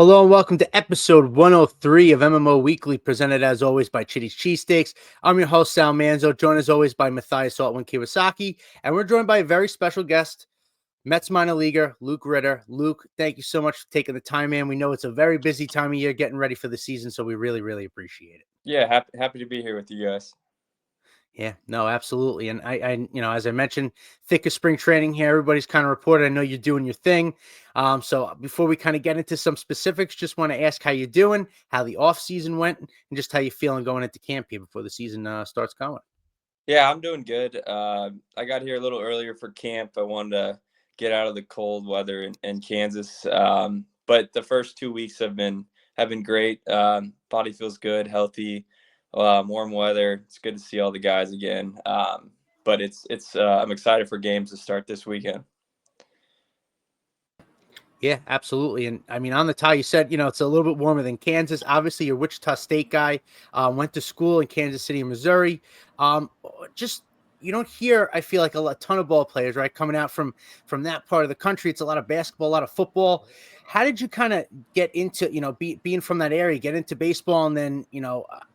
Hello and welcome to episode 103 of MMO Weekly, presented as always by Chitty's Cheesesteaks. I'm your host, Sal Manzo, joined as always by Mathias Altwin Kawasaki, and we're joined by a very special guest, Mets minor leaguer, Luke Ritter. Luke, thank you so much for taking the time, man. We know it's a very busy time of year getting ready for the season, so we really appreciate it. Yeah, happy to be here with you guys. Yeah, no, absolutely. And as I mentioned, thick of spring training here. Everybody's kind of reported. I know you're doing your thing. So before we kind of get into some specifics, just want to ask how you're doing, how the off season went, and just how you're feeling going into camp here before the season starts going. Yeah, I'm doing good. I got here a little earlier for camp. I wanted to get out of the cold weather in Kansas. But the first 2 weeks have been great. Body feels good, healthy, warm weather. It's good to see all the guys again. But it's I'm excited for games to start this weekend. Yeah, absolutely. And I mean, on the tie, you said, it's a little bit warmer than Kansas. Obviously, you're a Wichita State guy, went to school in Kansas City, Missouri. Just, you don't hear, I feel like, a ton of ball players, right, coming out from that part of the country. It's a lot of basketball, a lot of football. How did you kind of get into, being from that area, get into baseball? And then,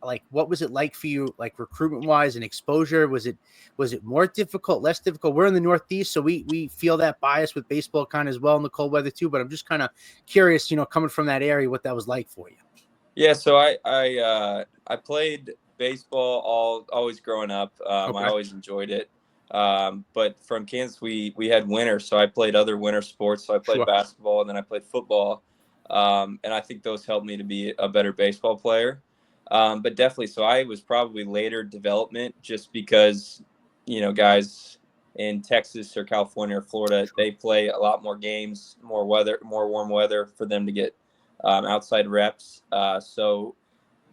like, what was it like for you, like recruitment wise and exposure? Was it more difficult, less difficult? We're in the Northeast, so we feel that bias with baseball kind of as well in the cold weather too. But I'm just kind of curious, coming from that area, what that was like for you. Yeah, so I played baseball always growing up. I Okay. always enjoyed it. But from Kansas, we had winter, so I played other winter sports. So I played Sure. basketball and then I played football, and I think those helped me to be a better baseball player. But definitely, so I was probably later development just because guys in Texas or California or Florida, they play a lot more games, more weather, more warm weather for them to get outside reps. So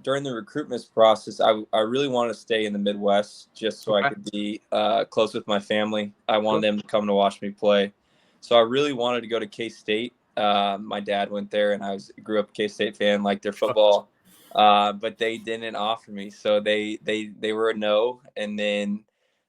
during the recruitment process, I really wanted to stay in the Midwest just so I Okay. could be close with my family. I wanted Sure. them to come to watch me play. So I really wanted to go to K-State. My dad went there, and grew up a K-State fan, liked their Sure. football. But they didn't offer me, so they were a no. And then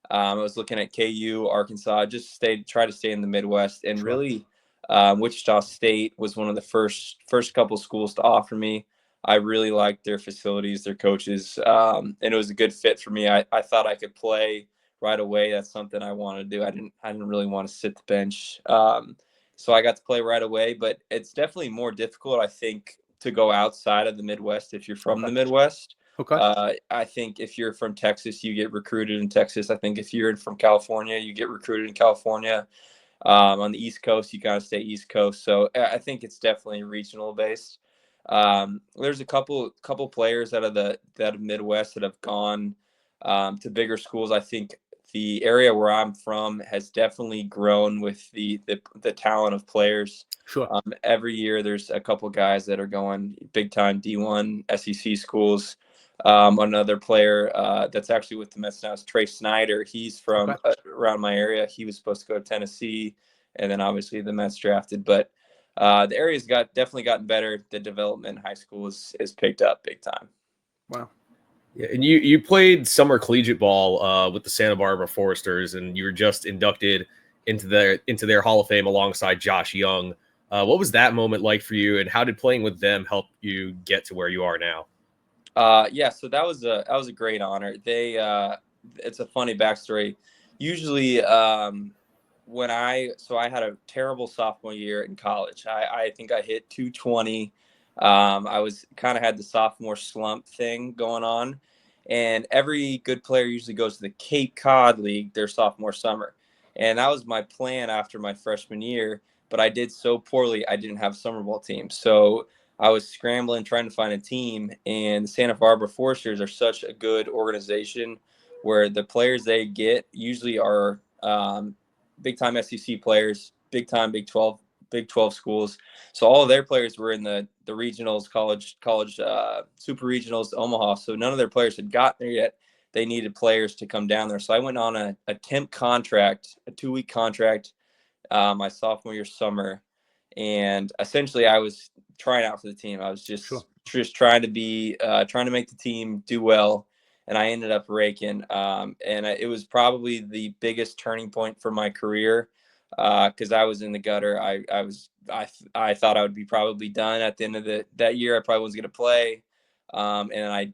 I was looking at KU, Arkansas, just try to stay in the Midwest, and Sure. really, Wichita State was one of the first couple schools to offer me. I really liked their facilities, their coaches, and it was a good fit for me. I thought I could play right away. That's something I wanted to do. I didn't really want to sit the bench, so I got to play right away. But it's definitely more difficult, I think, to go outside of the Midwest if you're from Okay. the Midwest. Okay. I think if you're from Texas, you get recruited in Texas. I think if you're from California, you get recruited in California. On the East Coast, you kind of stay East Coast. So I think it's definitely regional based. There's a couple players out of Midwest that have gone to bigger schools. I think the area where I'm from has definitely grown with the talent of players. Sure. Every year, there's a couple guys that are going big time D1 SEC schools. Another player that's actually with the Mets now is Trey Snyder. He's from Okay. around my area. He was supposed to go to Tennessee, and then obviously the Mets drafted. But the area's definitely gotten better. The development in high school is picked up big time. Wow. Yeah, and you played summer collegiate ball with the Santa Barbara Foresters, and you were just inducted into their Hall of Fame alongside Josh Young. What was that moment like for you, and how did playing with them help you get to where you are now? Yeah, so that was a great honor. It's a funny backstory. Usually, I had a terrible sophomore year in college. I think I hit 220. I was kind of had the sophomore slump thing going on, and every good player usually goes to the Cape Cod League their sophomore summer, and that was my plan after my freshman year. But I did so poorly, I didn't have a summer ball team, so I was scrambling trying to find a team, and the Santa Barbara Foresters are such a good organization where the players they get usually are big time SEC players, big time Big 12 schools. So all of their players were in the regionals, college super regionals, Omaha. So none of their players had gotten there yet. They needed players to come down there. So I went on a temp contract, a 2-week contract, my sophomore year summer, and essentially I was trying out for the team. I was Sure. just trying to make the team do well, and I ended up raking. And it was probably the biggest turning point for my career because I was in the gutter. I was I thought I would be probably done at the end of that year. I probably wasn't going to play. And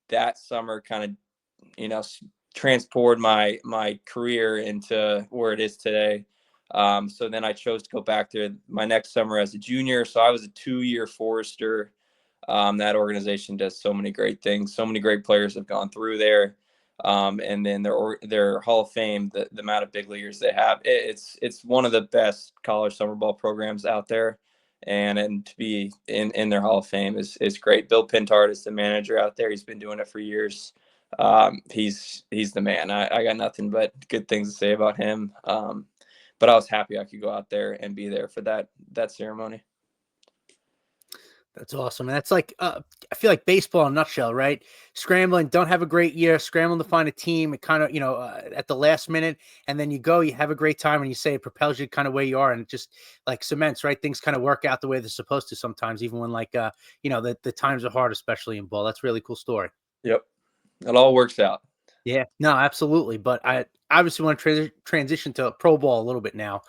that summer kind of, transported my career into where it is today. So then I chose to go back there my next summer as a junior. So I was a 2-year Forester. That organization does so many great things. So many great players have gone through there. And then their Hall of Fame, the amount of big leaguers they have, it's one of the best college summer ball programs out there. And to be in their Hall of Fame is great. Bill Pintard is the manager out there. He's been doing it for years. He's the man. I got nothing but good things to say about him. But I was happy I could go out there and be there for that ceremony. That's awesome. And that's like, I feel like baseball in a nutshell, right? Scrambling, don't have a great year, scrambling to find a team, it kind of, at the last minute, and then you go, you have a great time, and you say it propels you kind of where you are, and it just like cements, right? Things kind of work out the way they're supposed to sometimes, even when like, the times are hard, especially in ball. That's a really cool story. Yep. It all works out. Yeah, no, absolutely. But I obviously want to transition to pro ball a little bit now.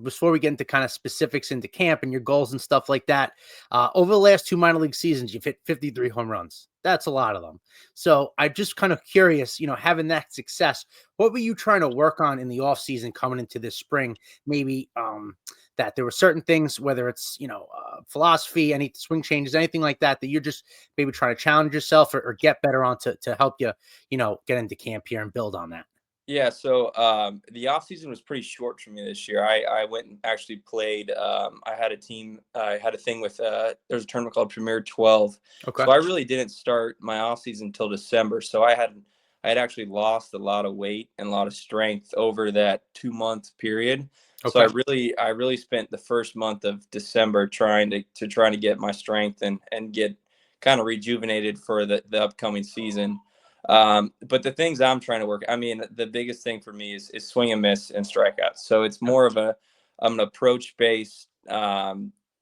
Before we get into kind of specifics into camp and your goals and stuff like that, over the last 2 minor league seasons, you've hit 53 home runs. That's a lot of them. So I'm just kind of curious, having that success, what were you trying to work on in the off season coming into this spring? Maybe that there were certain things, whether it's, philosophy, any swing changes, anything like that, that you're just maybe trying to challenge yourself or get better on to help you, get into camp here and build on that. Yeah, so the off season was pretty short for me this year. I went and actually played. I had a team. I had a thing with. There's a tournament called Premier 12. Okay. So I really didn't start my off season until December. So I had actually lost a lot of weight and a lot of strength over that 2-month period. Okay. So I really spent the first month of December trying to get my strength and get kind of rejuvenated for the upcoming season. But the things I'm trying to work, I mean, the biggest thing for me is swing and miss and strikeouts. So it's more of an approach based,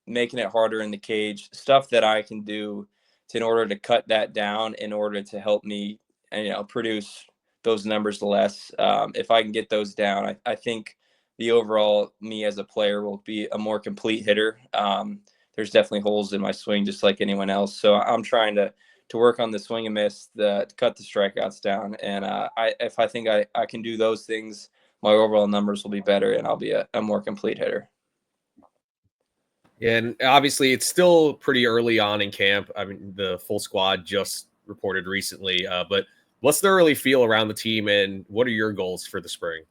making it harder in the cage, stuff that I can do in order to cut that down, in order to help me, produce those numbers less. If I can get those down, I think the overall me as a player will be a more complete hitter. There's definitely holes in my swing, just like anyone else. So I'm trying to work on the swing and miss, to cut the strikeouts down. And if I think I can do those things, my overall numbers will be better and I'll be a more complete hitter. And obviously, it's still pretty early on in camp. I mean, the full squad just reported recently. But what's the early feel around the team, and what are your goals for the spring?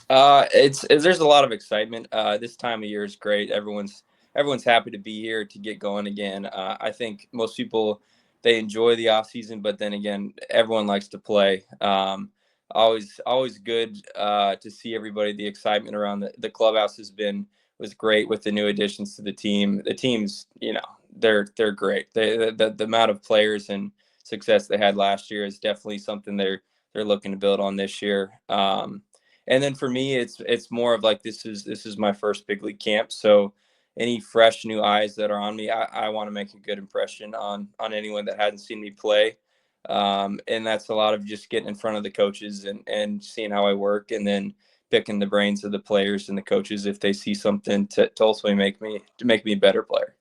There's a lot of excitement. This time of year is great. Everyone's happy to be here to get going again. I think most people, they enjoy the off season, but then again, everyone likes to play. Always good to see everybody. The excitement around the clubhouse was great with the new additions to the team. The team's, they're great. The amount of players and success they had last year is definitely something they're looking to build on this year. And then for me, it's more of like, this is my first big league camp. So any fresh new eyes that are on me, I want to make a good impression on anyone that hadn't seen me play. And that's a lot of just getting in front of the coaches and seeing how I work, and then picking the brains of the players and the coaches if they see something to ultimately make me a better player.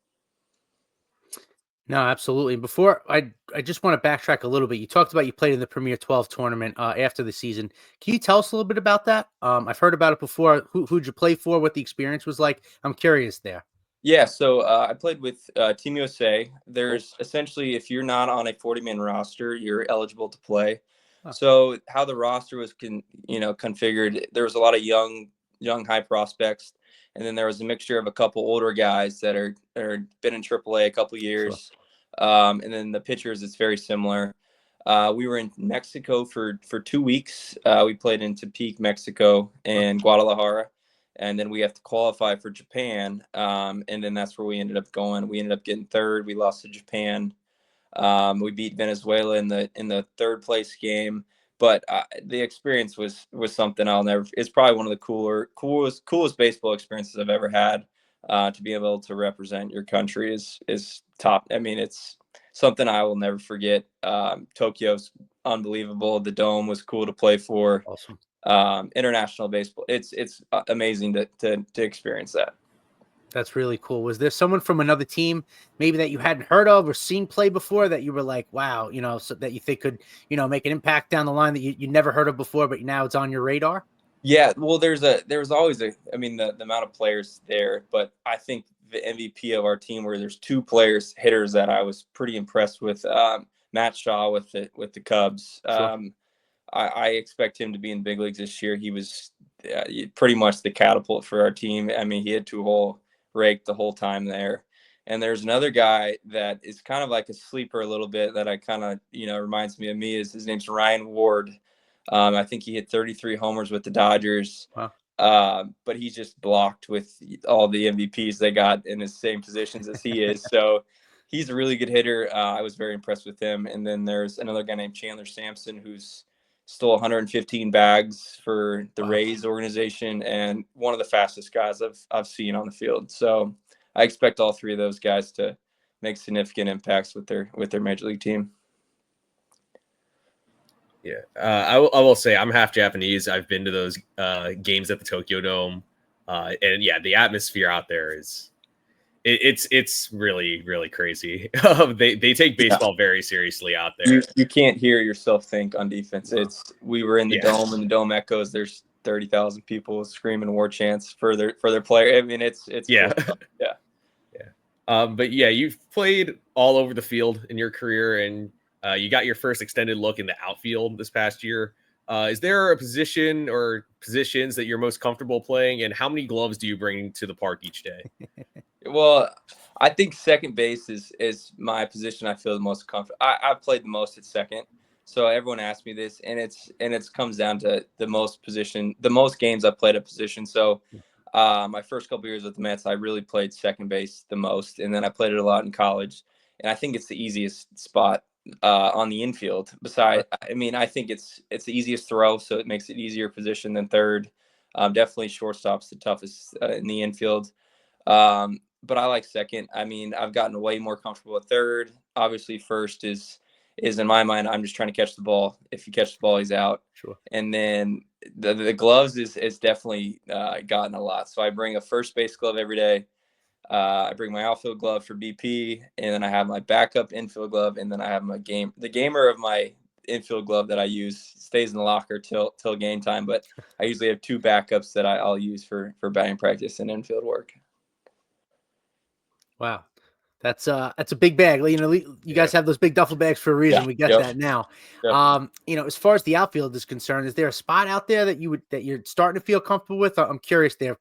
No, absolutely. Before I just want to backtrack a little bit. You talked about you played in the Premier 12 tournament after the season. Can you tell us a little bit about that? I've heard about it before. Who'd you play for? What the experience was like? I'm curious there. Yeah, so I played with Team USA. There's essentially, if you're not on a 40-man roster, you're eligible to play. Huh. So how the roster was configured, there was a lot of young high prospects, and then there was a mixture of a couple older guys that are been in AAA a couple years. Sure. And then the pitchers, it's very similar. We were in Mexico for 2 weeks. We played in Tepic, Mexico, and Guadalajara. And then we have to qualify for Japan. And then that's where we ended up going. We ended up getting third. We lost to Japan. We beat Venezuela in the third place game. But the experience was something I'll never. It's probably one of the coolest baseball experiences I've ever had. To be able to represent your country is top. I mean, it's something I will never forget. Tokyo's unbelievable. The Dome was cool to play for. Awesome. International baseball. It's amazing to experience that. That's really cool. Was there someone from another team maybe that you hadn't heard of or seen play before that you were like, wow, so that you think could, make an impact down the line that you never heard of before, but now it's on your radar? Yeah, well, there's always I mean, the amount of players there, but I think the MVP of our team, where there's two hitters that I was pretty impressed with. Matt Shaw with the Cubs. Sure. I expect him to be in the big leagues this year. He was pretty much the catapult for our team. I mean, he had two-hole rake the whole time there. And there's another guy that is kind of like a sleeper a little bit that I kind of, reminds me of me. His name's Ryan Ward. I think he hit 33 homers with the Dodgers. Wow. But he's just blocked with all the MVPs they got in the same positions as he is. So he's a really good hitter. I was very impressed with him. And then there's another guy named Chandler Sampson who's stole 115 bags for the Rays organization and one of the fastest guys I've seen on the field. So I expect all three of those guys to make significant impacts with their major league team. Yeah, I will say I'm half Japanese. I've been to those games at the Tokyo Dome, and yeah, the atmosphere out there is it's really, really crazy. They take baseball very seriously out there. You can't hear yourself think on defense. We were in the dome, and the dome echoes. There's 30,000 people screaming war chants for their player. I mean, it's yeah. Cool. Yeah. But yeah, you've played all over the field in your career, and you got your first extended look in the outfield this past year. Is there a position or positions that you're most comfortable playing, and how many gloves do you bring to the park each day? Well, I think second base is my position I feel the most comfortable. I've played the most at second, so everyone asks me this, and it comes down to the most games I've played at position. So my first couple years with the Mets, I really played second base the most, and then I played it a lot in college, and I think it's the easiest spot on the infield. Besides, I mean, I think it's the easiest throw, so it makes it easier position than third. Definitely shortstop's the toughest in the infield. But I like second. I mean, I've gotten way more comfortable at third. Obviously, first is in my mind, I'm just trying to catch the ball. If you catch the ball, he's out. Sure. And then the gloves is definitely gotten a lot. So I bring a first base glove every day. I bring my outfield glove for BP, and then I have my backup infield glove, and then I have the gamer of my infield glove that I use stays in the locker till game time. But I usually have two backups that I'll use for batting practice and infield work. Wow. That's a big bag. You guys have those big duffel bags for a reason. Yeah. We get that now. As far as the outfield is concerned, is there a spot out there that you're starting to feel comfortable with? I'm curious there,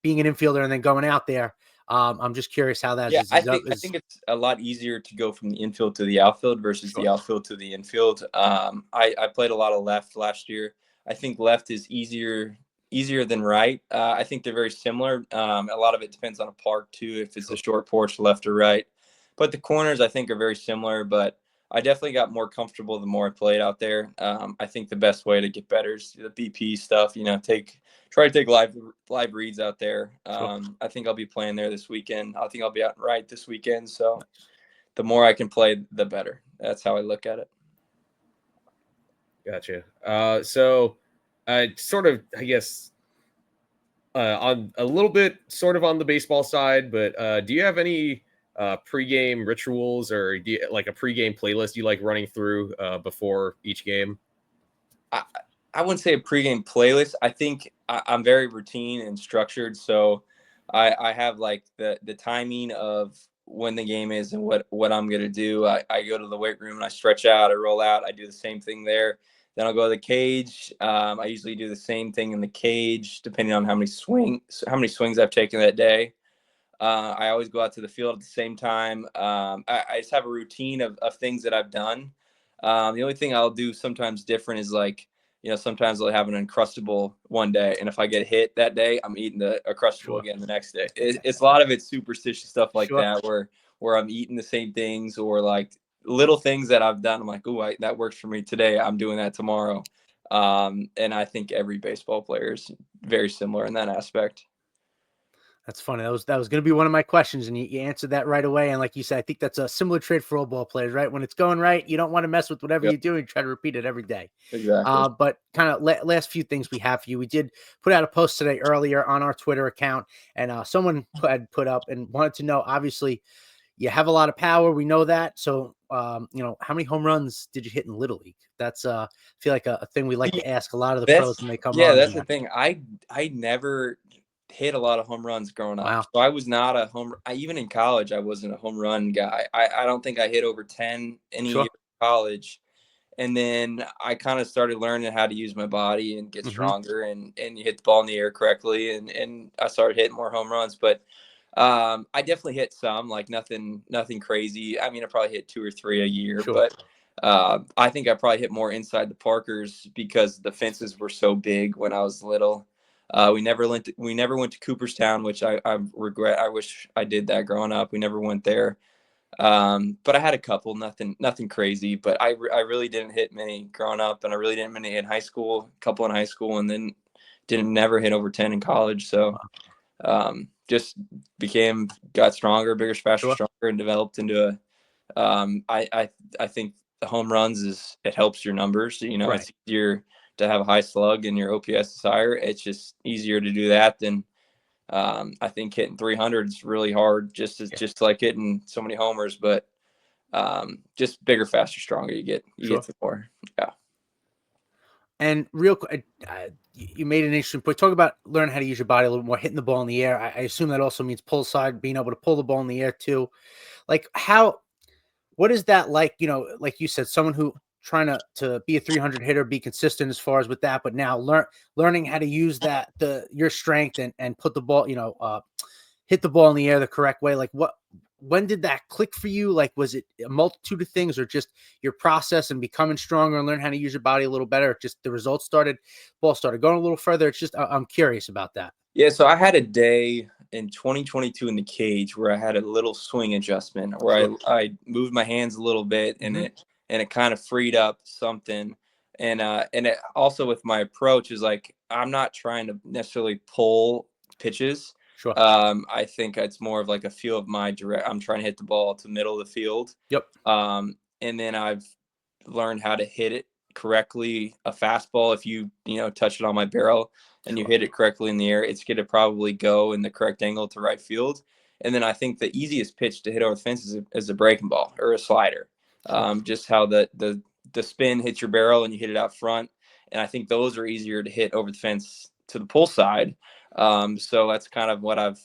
being an infielder and then going out there. I'm just curious how that is. I think it's a lot easier to go from the infield to the outfield versus the outfield to the infield. I played a lot of left last year. I think left is easier than right. I think they're very similar. A lot of it depends on a park too, if it's a short porch left or right. But the corners I think are very similar, but I definitely got more comfortable the more I played out there. I think the best way to get better is the BP stuff, try to take live reads out there. I think I'll be playing there this weekend. I think I'll be out in right this weekend. So the more I can play, the better. That's how I look at it. Gotcha. So sort of, I guess, on a little bit sort of on the baseball side, but do you have any pregame rituals, or do you, like a pregame playlist you like running through before each game? I wouldn't say a pregame playlist. I think I'm very routine and structured. So I have like the timing of when the game is and what I'm going to do. I go to the weight room and I stretch out, I roll out, I do the same thing there. Then I'll go to the cage. I usually do the same thing in the cage, depending on how many swings I've taken that day. I always go out to the field at the same time. I just have a routine of things that I've done. The only thing I'll do sometimes different is sometimes I'll have an Uncrustable one day, and if I get hit that day, I'm eating the Uncrustable again the next day. It's a lot of it's superstitious stuff like that, where I'm eating the same things, or like little things that I've done. I'm like, oh, that works for me today. I'm doing that tomorrow. And I think every baseball player is very similar in that aspect. That's funny. That was going to be one of my questions, and you answered that right away. And like you said, I think that's a similar trait for all ball players, right? When it's going right, you don't want to mess with whatever Yep, you do and try to repeat it every day. exactly. But kind of last few things we have for you. We did put out a post today earlier on our Twitter account, and someone had put up and wanted to know, obviously, you have a lot of power. We know that. So, how many home runs did you hit in Little League? That's I feel like a thing we like to ask a lot of the pros when they come on. That's the thing. I never hit a lot of home runs growing up. Wow. So I was not a even in college, I wasn't a home run guy. I don't think I hit over 10 any year in college. And then I kind of started learning how to use my body and get stronger and you hit the ball in the air correctly. And I started hitting more home runs, but I definitely hit some, like nothing crazy. I mean, I probably hit 2 or 3 a year, but I think I probably hit more inside the Parkers because the fences were so big when I was little. We never went to Cooperstown, which I regret. I wish I did that growing up. We never went there. But I had a couple, nothing crazy, but I really didn't hit many growing up, and I really didn't many in high school, a couple in high school, and then never hit over 10 in college. So, just got stronger, bigger, faster, stronger, and developed into a, I think the home runs it helps your numbers. It's easier to have a high slug and your OPS is higher. It's just easier to do that than, I think hitting 300 is really hard, just like hitting so many homers, but just bigger, faster, stronger you get the more. Yeah. And real quick, you made an interesting point. Talk about learning how to use your body a little more, hitting the ball in the air. I assume that also means pull side, being able to pull the ball in the air too. Like what is that like? Like you said, someone who trying to be a 300 hitter, be consistent as far as with that, but now learning how to use your strength and put the ball, hit the ball in the air the correct way. Like when did that click for you? Like, was it a multitude of things or just your process and becoming stronger and learn how to use your body a little better? Just the results ball started going a little further. It's just, I'm curious about that. Yeah. So I had a day in 2022 in the cage where I had a little swing adjustment where I moved my hands a little bit and it kind of freed up something. And it also with my approach is like, I'm not trying to necessarily pull pitches. I think it's more of like a feel of my direct. I'm trying to hit the ball to middle of the field. Yep. And then I've learned how to hit it correctly. A fastball, if you touch it on my barrel and you hit it correctly in the air, it's going to probably go in the correct angle to right field. And then I think the easiest pitch to hit over the fence is a breaking ball or a slider. Just how the spin hits your barrel and you hit it out front. And I think those are easier to hit over the fence to the pull side. So that's kind of what I've,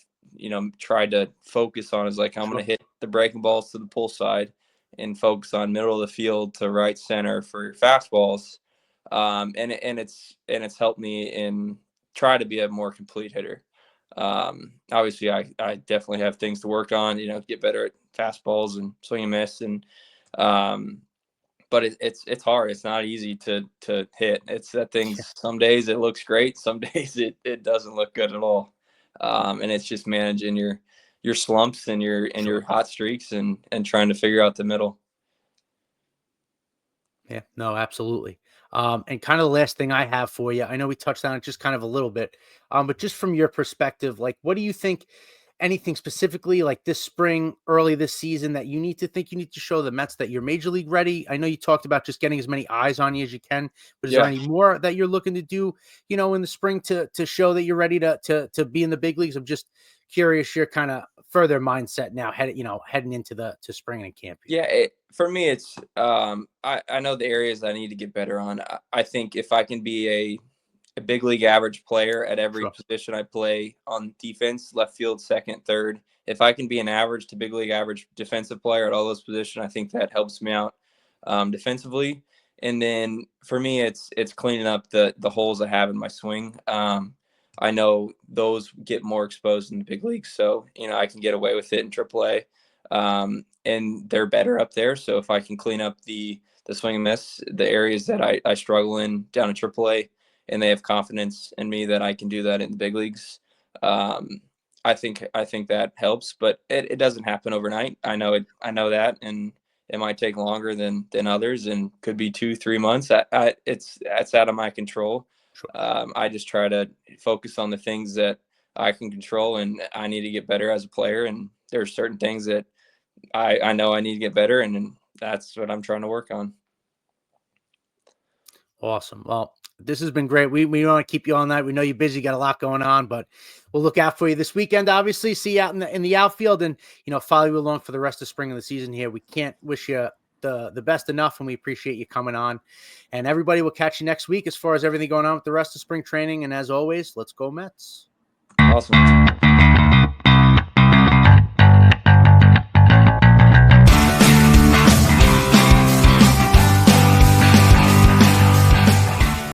tried to focus on is like, I'm going to hit the breaking balls to the pull side and focus on middle of the field to right center for your fastballs. And it's helped me in try to be a more complete hitter. Obviously I definitely have things to work on, get better at fastballs and swing and miss. And, but it's hard. It's not easy to hit. It's that thing. Some days it looks great. Some days it doesn't look good at all. And it's just managing your slumps and your hot streaks and trying to figure out the middle. Yeah, no, absolutely. And kind of the last thing I have for you, I know we touched on it just kind of a little bit, but just from your perspective, like, what do you think? Anything specifically like this spring, early this season that you need to show the Mets that you're major league ready? I know you talked about just getting as many eyes on you as you can, but is there any more that you're looking to do, in the spring to show that you're ready to be in the big leagues? I'm just curious your kind of further mindset now heading into to spring and camp. Yeah, for me, it's I know the areas I need to get better on. I think if I can be a big league average player at every position I play on defense, left field, second, third. If I can be an average to big league average defensive player at all those positions, I think that helps me out defensively. And then for me, it's cleaning up the holes I have in my swing. I know those get more exposed in the big leagues, so I can get away with it in AAA, and they're better up there. So if I can clean up the swing and miss, the areas that I struggle in down in AAA, and they have confidence in me that I can do that in the big leagues. I think that helps, but it doesn't happen overnight. I know that, and it might take longer than others, and could be 2-3 months. It's out of my control. I just try to focus on the things that I can control, and I need to get better as a player. And there's certain things that I know I need to get better, and that's what I'm trying to work on. Awesome. Well, this has been great. We want to keep you on that. We know you're busy, got a lot going on, but we'll look out for you this weekend. Obviously, see you out in the outfield, and follow you along for the rest of spring of the season here. We can't wish you the best enough, and we appreciate you coming on. And everybody will catch you next week as far as everything going on with the rest of spring training. And as always, let's go Mets. Awesome.